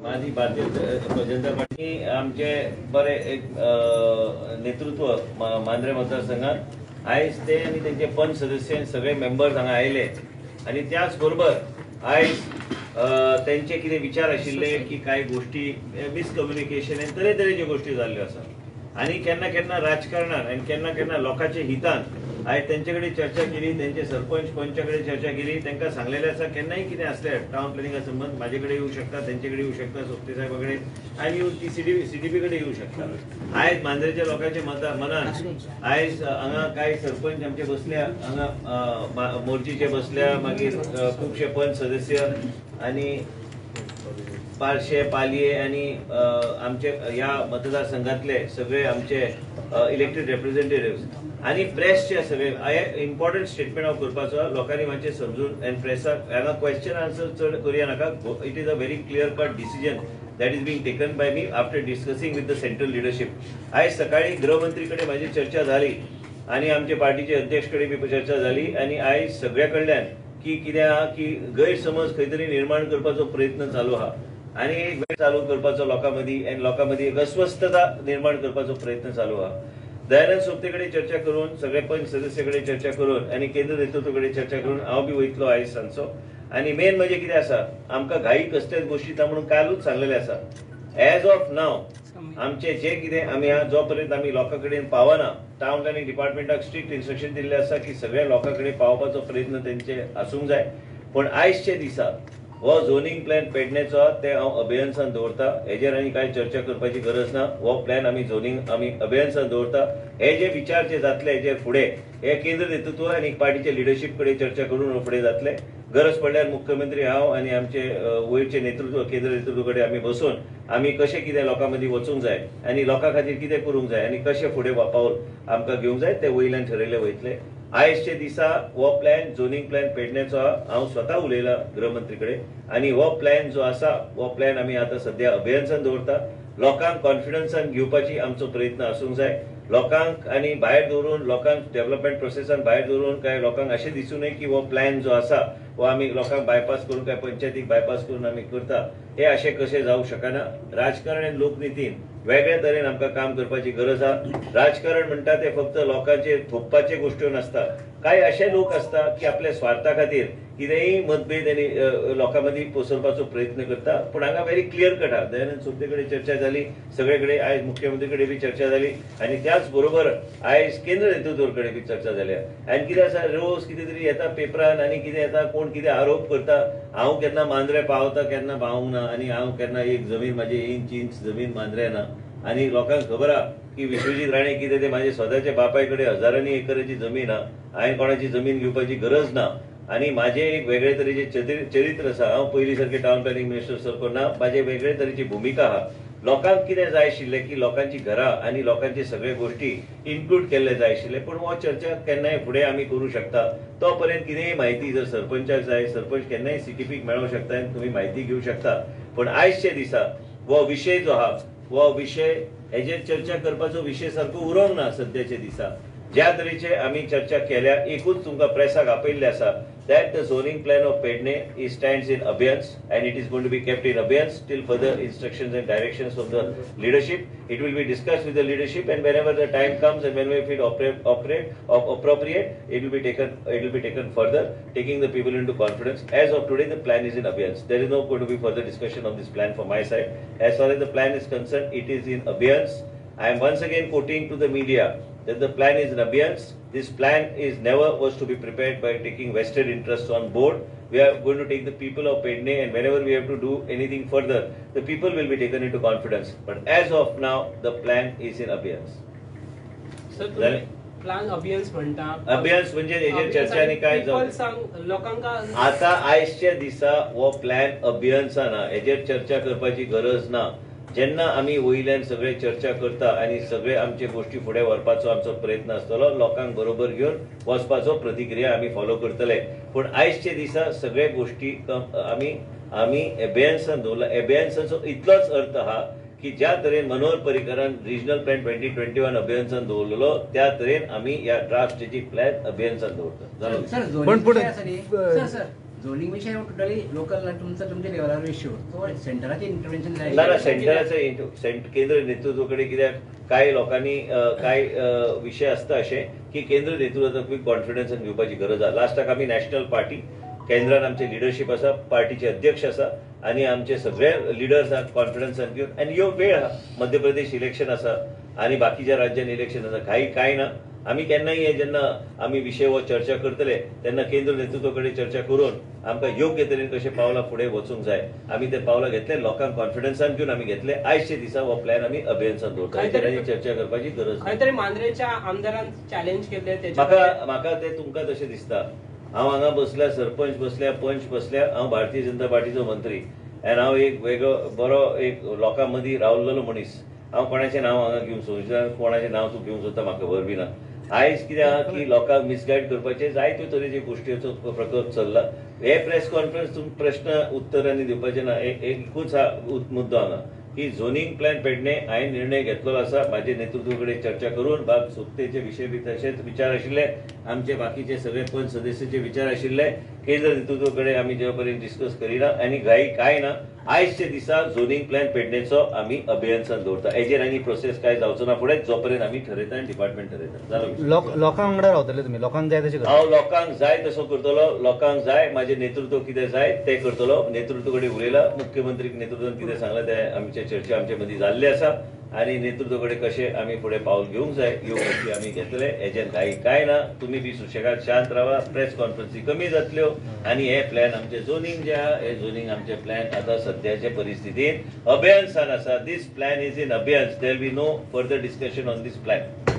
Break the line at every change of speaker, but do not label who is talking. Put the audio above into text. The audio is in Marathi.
माझी भारतीय जनता पार्टी आमचे बरे एक नेतृत्व मांद्रे मतदारसंघात आयज ते आणि त्यांचे पंच सदस्य सगळे मेंबर्स हांगा आयले आणि त्याच बरोबर आयज त्यांचे किती विचार आशिल्ले की काही गोष्टी मिसकम्युनिकेशन आणि तरेतरेच्यो गोष्टी जाल्ल्यो आसा आणि केन्ना केन्ना राजकारणात आणि केन्ना केन्ना लोकांच्या हितान आयज त्यांचे कडेन चर्चा केली, त्यांचे सरपंच पंचा कडेन चर्चा केली, तांकां सांगलेले आसा केन्नाय कितें आसलें टाउन प्लॅनिंगा संबंध म्हाजे कडेन येवं शकता, तेंचे कडेन येवं शकता, सोपटे साहेबा कडेन आणि येवन ती सीडीपी कडेन येवं शकता। आयज मांद्रेच्या लोकांच्या मनान आयज हांगा कांय सरपंच आमचे बसल्या, हांगा मोर्चीचे बसल्या, मागीर खुबशे पंच सदस्य आणि पारशे पालये आणि आमचे ह्या मतदारसंघातले सगळे आमचे इलेक्टेड रिप्रेझेंटेटिव्हज आणि प्रेसचे सगळे इम्पॉर्टंट स्टेटमेंट हांव करपाचो लोकांनी मातशें समजून आनी प्रेसाक हांगा क्वेश्चन आन्सर चड करुया नाका। It is a very clear cut decision that is being taken by me after discussing with the central leadership. आज सकाळी गृहमंत्री कडे माझी चर्चा झाली आणि आमच्या पार्टीचे अध्यक्ष कडे बी चर्चा झाली आणि आज सगळ्या कडल्यान की कित्याक की गैरसमज खंय तरी निर्माण करपाचो प्रयत्न चालू आहा आणि गैर चालू करपाचो लोकांमदी आणि लोकांमदी एक अस्वस्थता निर्माण करपाचो प्रयत्न चालू आहा। दयानंद सोपते कडेन चर्चा करून सगळे पंच सदस्य कडेन चर्चा करून आणि केंद्र नेतृत्व कडेन चर्चा करून हांव बी वयतलो आयज सांजचो आणि मेन म्हणजे कितें आसा आमकां घाई कसल्याच गोष्टीचा म्हणून कालूच सांगलेले आसा एज ऑफ नाव आमचे जे कितें आमी जो पर्यंत आमी लोकां कडेन पावना टाउन प्लॅनिंग डिपार्टमेंटाक स्ट्रिक्ट इन्स्ट्रक्शन दिल्ले आसा की सगळ्या लोकां कडेन पावपाचो प्रयत्न तेंचे आसूंक जाय। पण आयजचे दिसा हो झोनिंग प्लॅन पेडणेचो ते हांव अभियानसान दवरता, हेजेर आनी कांय चर्चा करपाची गरज ना। हो प्लॅन आमी अभियानसान दवरता। हे जे विचार जे जातले हेजेर फुडें हे केंद्र नेतृत्व आनी पार्टीचे लिडरशीप कडेन चर्चा करून फुडें जातले। गरज पडल्यार मुख्यमंत्री हांव आनी आमचे वयरचे नेतृत्व केंद्र नेतृत्व कडेन आमी बसून आमी कशें कितें लोकां मदीं वचूंक जाय आनी लोकां खातीर कितें करूंक जाय आनी कशें फुडें पावल आमकां घेवंक जाय ते वयल्यान ठरयले वयतले। आयजचे दिसा हो प्लॅन झोनिंग प्लॅन पेडणेचो हांव स्वता उलयला गृहमंत्री कडेन आणि हो प्लॅन जो आसा हो प्लॅन आमी आतां सध्या अभियानसान दवरता। लोकांक कॉन्फिडन्सान घेवपाची आमचो प्रयत्न आसूंक जाय। लोकांक आनी भायर दवरून लोकांक डेव्हलपमेंट प्रोसेसान भायर दवरून काय लोकांक अशें दिसूं नये की हो प्लॅन जो आसा हो आमी लोकांक बायपास करून काय पंचायतीक बायपास करून आमी करता हे अशें कशें जावंक शकना। राजकारण आनी लोकनितीन वेगळ्या तरेन आमकां काम करपाची गरज आहा। राजकारण म्हणटा ते फक्त लोकांचेर थोपपाचे गोश्ट्यो नासता, कांय अशे लोक आसता की आपल्या स्वार्था खातीर कितेंय मतभेद आनी लोकां मदीं पसरपाचो प्रयत्न करता। पण हांगा व्हेरी क्लियर कट आहा, दयानंद सोपते कडेन चर्चा जाली, सगळे कडेन आयज मुख्यमंत्री कडेन बी चर्चा जाली आनी त्याच बरोबर आयज केंद्र नेतृत्व कडेन बी चर्चा जाल्या। आनी कितें आसा रोज कितें तरी येता पेपरान आनी कितें येता कोण कितें आरोप करता, हांव केन्ना मांद्रे पावता केन्ना पावूंक ना आनी हांव केन्ना एक जमीन म्हाजी इंच जमीन मांद्रे ना आणि लोकांक खबर आहा की विश्वजीत राणे कितें ते म्हाजे स्वताच्या बापाय कडेन हजारांनी एकराची जमीन आहा, हांवें कोणाची जमीन घेवपाची गरज ना आणि माझे एक वेगळे तरेचे चरित्र आसा। हांव पयलीं सारके टाउन प्लॅनिंग मिनिस्टर सारको ना, म्हाजे वेगळे तरेची भुमिका आहा। लोकांक कितें जाय आशिल्लें की लोकांची घरां आनी लोकांचे सगळे गोष्टी इन्क्लूड केल्ले जाय आशिल्ले, पण हो चर्चा केन्नाय फुडें आमी करूं शकता। तो पर्यंत कितेंय म्हायती जर सरपंचाक जाय सरपंच केन्नाय सीटीपीक मेळोवंक शकता आनी तुमी म्हायती घेवंक शकता। पण आयजचे दिसा हो विशय जो आहा हो विशय हेजेर चर्चा करपाचो विशय सारको उरोंक ना सद्याचे दिसा। ज्या तरेचे आमी चर्चा केल्या एकूच तुमकां प्रेसाक आपयल्ले आसा that the zoning plan of Pedne stands in abeyance and it is going to be kept in abeyance till further instructions and directions from the leadership. It will be discussed with the leadership and whenever the time comes and whenever it appropriate, it will be taken further, taking the people into confidence. As of today, the plan is in abeyance. There is no going to be further discussion of this plan from my side. As far as the plan is concerned, it is in abeyance. I am once again quoting to the media that the plan is in abeyance. This plan is never was to be prepared by taking vested interests on board. We are going to take the people of Pedne and whenever we have to do anything further, the people will be taken into confidence. But as of now, the plan is in abeyance.
Sir, plan abeyance म्हणता
abeyance म्हणजे हेजेर चर्चा आनी काय
लोकांका
आता आयजच्या दिसा हो प्लॅन अभियानसान हेजेर चर्चा करपाची गरज ना। जेन्ना आमी वयल्यान सगळे चर्चा करता आणि सगळे आमचे गोष्टी फुडें व्हरपाचो आमचो प्रयत्न आसतलो, लोकांक बरोबर घेवन वचपाचो प्रतिक्रिया आमी फॉलो करतले। पण आयजचे दिसा सगळे गोष्टी आमी एबेन्सान दवरला। एबेन्साचो इतलोच अर्थ आहा की ज्या तरेन मनोहर पर्रीकरान रिजनल प्लॅन 2021 अभियानसान दवरलेलो त्या तरेन आमी ह्या ड्राफ्ट स्ट्रेटेजिक प्लॅन अभियानसान दवरता।
झोनिंग विषय टोटली लोकल तुमच्या लेवलार इश्यू तो सेंटराचे इंटरव्हेन्शन
ना सेंटराचं केंद्र नेतृत्वाकडे कित्याक कांय लोकांनी कांय विषय आसता अशे की केंद्र नेतृत्वाक खूब कॉन्फिडन्सान घेवपाची गरज आसा. लास्टाक आमी नॅशनल पार्टी केंद्रान आमचे लिडरशीप आसा, पार्टीचे अध्यक्ष आसा आनी आमचे सगळे लिडर्स आहा कॉन्फिडन्सान घेवन. आनी ह्यो वेळ आहा, मध्य प्रदेश इलेक्शन आसा आनी बाकीच्या राज्यांनी इलेक्शन आसा, कांय ना. आमी केन्नाय हे जेन्ना आमी विशय हो चर्चा करतले तेन्ना केंद्र नेतृत्वाकडे चर्चा करून आमकां योग्य तरेन कशें पावलां फुडें वचूंक जाय आमी ते पावलां घेतले, लोकांक कॉन्फिडन्सान घेवन आमी घेतले. आयजचे दिसा हो प्लॅन आमी अभियानान दवरता, हेचेर चर्चा करपाची गरज ना.
खंय तरी मांद्रेच्या आमदारान चॅलेंज केले
म्हाका ते तुमकां तशें दिसता. हांव हांगा बसल्या, सरपंच बसल्या, पंच बसल्या, हांव भारतीय जनता पार्टीचो मंत्री आनी हांव एक वेगळो बरो एक लोकां मदीं रावल्लो मनीस. हांव कोणाचें नांव हांगा घेवंक सोदना, कोणाचें नांव तूं घेवंक सोदता म्हाका खबर बी ना. आयज कितें आहा की लोकांक मिसगायड करपाचे जायत्यो तरेचे गोश्टीचो प्रकल्प चल्ला. हे प्रेस कॉन्फरन्स तुमकां प्रश्न उत्तरांनी दिवपाचे ना. एकूच हा मुद्दो हांगा की झोनिंग प्लॅन पेडणे हांवें निर्णय घेतलेलो आसा म्हाजे नेतृत्वाकडे चर्चा करून. सुक्तेचे विशय बी तशेंच विचार आशिल्ले, आमचे बाकीचे सगळे पंच सदस्याचे विचार आशिल्ले. केंद्र नेतृत्वाकडे आमी जे पर्यंत डिस्कस करिना आनी कांय ना. आयजचे दिसा झोनिंग प्लॅन पेडणेचो आमी अभियान दवरता. हेजेर आनी प्रोसेस काय जावचो ना फुडें, जो पर्यंत आमी ठरयता आनी डिपार्टमेंट ठरयता. जालो.
लोकांक वांगडा रावतले तुमी, लोकांक जाय तशें
हांव लोकांक जाय तसो करतलो. लोकांक जाय म्हाजे नेतृत्व कितें जाय तें करतलो. नेतृत्व कडेन उलयला, मुख्यमंत्रीक नेतृत्वान कितें सांगलां ते आमचे चर्चा आमचे मदीं जाल्ली आसा आनी नेतृत्व कडेन कशें आमी फुडें पावल घेवंक जाय ह्यो गोश्टी आमी घेतले. हेजेर कांय ना. तुमी बी सुशेगाद शांत रावा. प्रेस कॉन्फरन्सी कमी जातल्यो आनी हे प्लॅन आमचे झोनिंग जे आहा हे झोनिंग आमचे प्लॅन आतां सद्याच्या परिस्थितीन अभियान आसा. दीस प्लॅन इज इन अभियान. There be no further discussion on these plan.